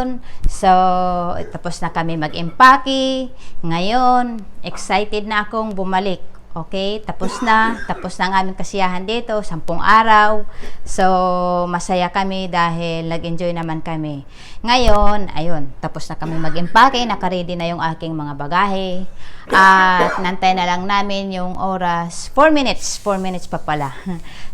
hapon. So, tapos na kami mag-empake. Ngayon, excited na akong bumalik. Okay, tapos na ang aming kasiyahan dito, 10 araw. So, masaya kami dahil nag-enjoy naman kami. Ngayon, ayun, tapos na kami mag-empake, naka-ready na yung aking mga bagahe. At nantay na lang namin yung oras, 4 minutes pa pala.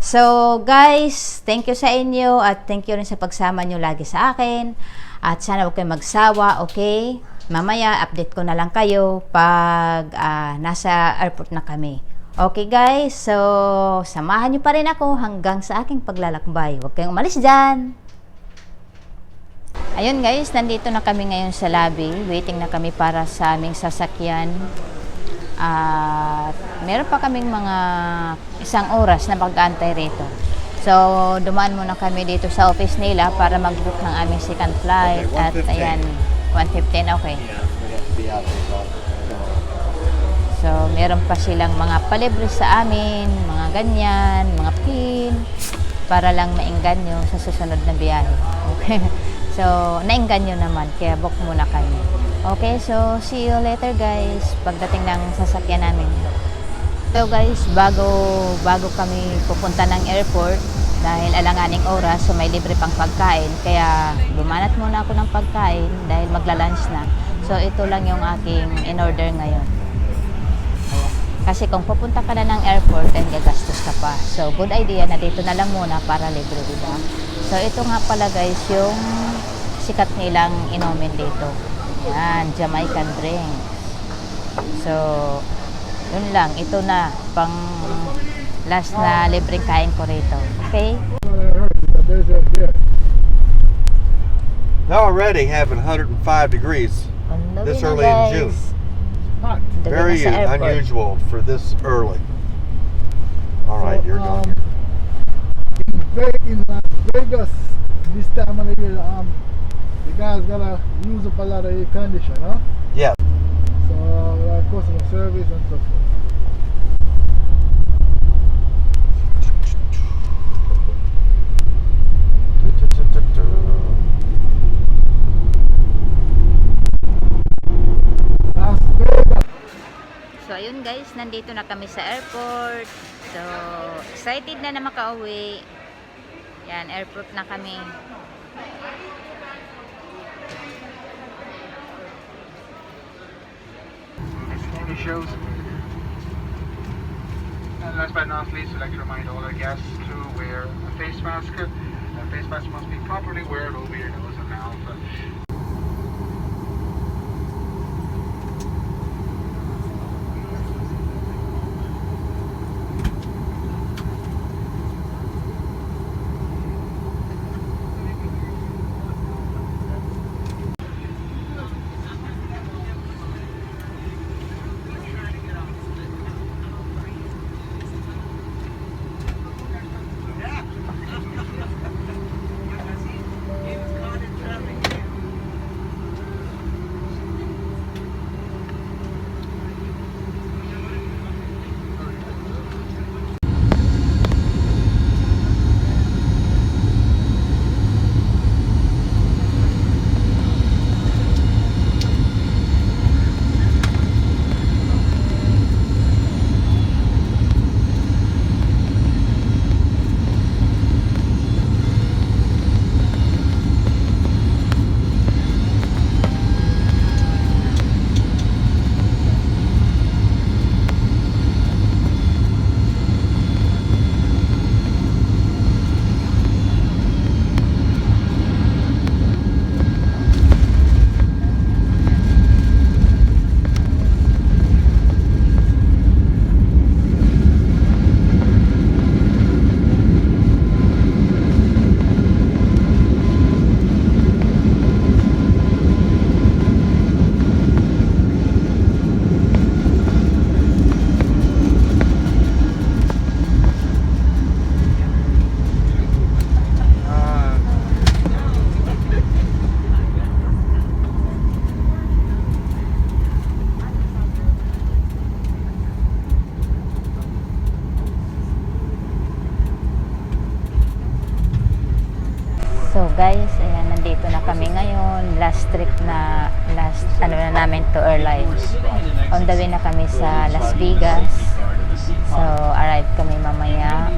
So, guys, thank you sa inyo at thank you rin sa pagsama nyo lagi sa akin. At sana huwag kayong magsawa, okay? Mamaya, update ko na lang kayo pag nasa airport na kami. Okay guys, so samahan nyo pa rin ako hanggang sa aking paglalakbay. Huwag kayong umalis dyan. Ayun guys, nandito na kami ngayon sa lobby. Waiting na kami para sa aming sasakyan. At meron pa kaming mga 1 oras na pag-aantay rito. So, dumaan muna kami dito sa office nila para mag-book ng aming second flight. At ayan, 1:15, okay. So, meron pa silang mga palibre sa amin, mga ganyan, mga pin, para lang maingganyo sa susunod na biyahe. Okay. So, naingganyo naman, kaya book muna kami. Okay, so see you later guys, pagdating ng sasakyan namin. So guys, bago kami pupunta ng airport, dahil alanganing oras, so may libre pang pagkain. Kaya bumanat muna ako ng pagkain dahil magla-lunch na. So ito lang yung aking in-order ngayon. Kasi kung pupunta ka na ng airport, then gagastos ka pa. So good idea na dito na lang muna para libre, diba? So ito nga pala guys, yung sikat nilang inumin dito. Yan, Jamaican drink. So, yun lang. Ito na, pang last na libreng kain ko rito. Okay? Now already having 105 degrees this early in June. Very unusual for this early. All right, you're going. In Las Vegas, this time of the year, the guys gotta use up a lot of air conditioner, huh? Yeah. So, customer service and so forth. Las Vegas. So, ayun guys, nandito na kami sa airport. So, excited na makauwi. Yan, airport na kami. Shows. And last but not least, I'd like to remind all our guests to wear a face mask. A face mask must be properly worn over your nose and mouth. last trip na namin to airlines. On the way na kami sa Las Vegas. So, arrive kami mamaya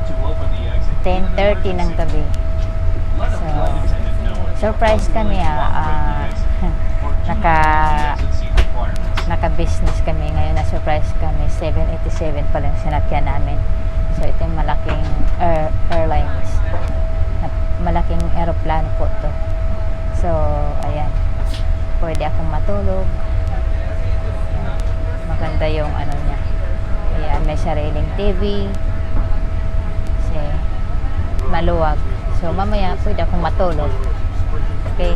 10:30 ng gabi. So, surprise kami naka-business kami ngayon, na surprise kami. 787 pa lang sinakyan namin. So, ito yung malaking airlines. Malaking aeroplano po to. So, ayan. Pwede akong matulog. Maganda yung ano niya. Ayan, may sariling TV. Kasi, maluwag. So, mamaya pwede akong matulog. Okay.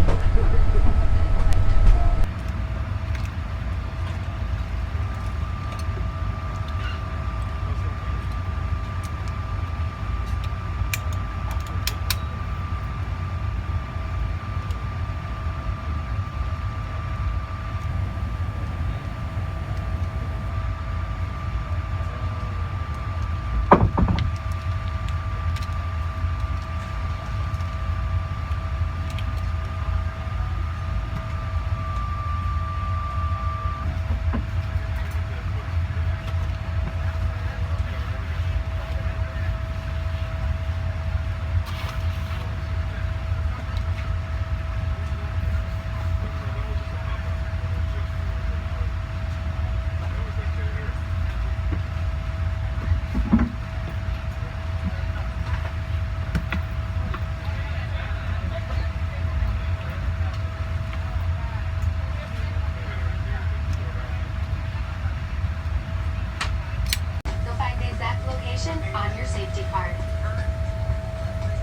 On your safety card.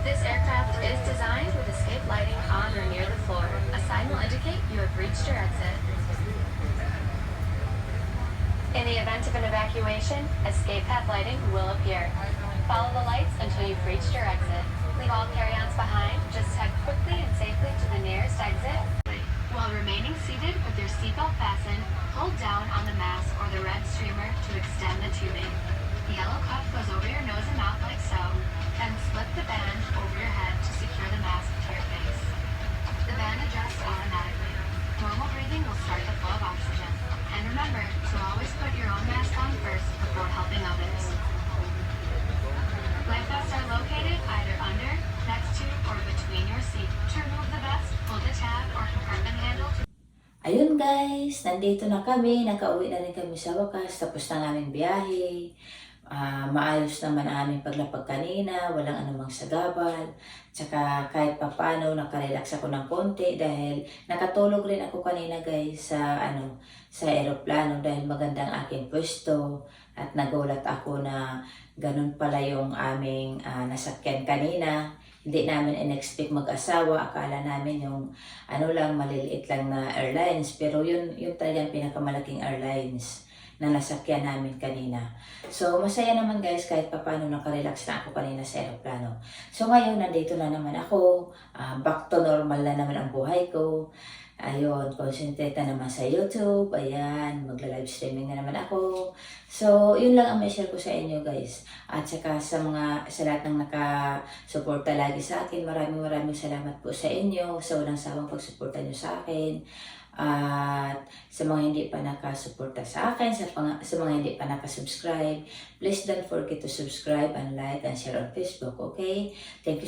This aircraft is designed with escape lighting on or near the floor. A sign will indicate you have reached your exit. In the event of an evacuation, escape path lighting will appear. Follow the lights until you've reached your exit. Leave all carry-ons behind. Just head quickly and safely to the nearest exit. While remaining seated with your seatbelt fastened, hold down on the mask or the red streamer to extend the tubing. The yellow cuff goes over your nose and mouth like so, then slip the band over your head to secure the mask to your face. The band adjusts automatically. Normal breathing will start the flow of oxygen. And remember to always put your own mask on first before helping others. Life vests are located either under, next to, or between your seat. To remove the vest, pull the tab or compartment handle. Ayun guys, nandito na kami. Nakauwi na rin kami sa wakas. Tapos na aming biyahe. Maayos naman ang aming paglapag kanina, walang anumang sagabal. Tsaka kahit papano nakarelax ako ng konti dahil nakatulog rin ako kanina guys sa aeroplano dahil maganda ang aking pwesto at nagulat ako na ganun pala yung aming nasakyan kanina. Hindi namin in-expect mag-asawa, akala namin yung maliliit lang na airlines, pero yun talagang pinakamalaking airlines na nasakyan namin kanina. So, masaya naman guys kahit paano nakarelax na ako kanina sa aeroplano. So, ngayon nandito na naman ako. Back to normal na naman ang buhay ko. Ayun, concentrate na naman sa YouTube. Ayan, magla-live streaming na naman ako. So, yun lang ang may-share ko sa inyo guys. At saka sa lahat ng nakasuporta lagi sa akin, maraming salamat po sa inyo. Sa walang sawang pagsuporta nyo sa akin. At sa mga hindi pa nakasuporta sa akin, sa mga hindi pa nakasubscribe, please don't forget to subscribe and like and share on Facebook, okay? Thank you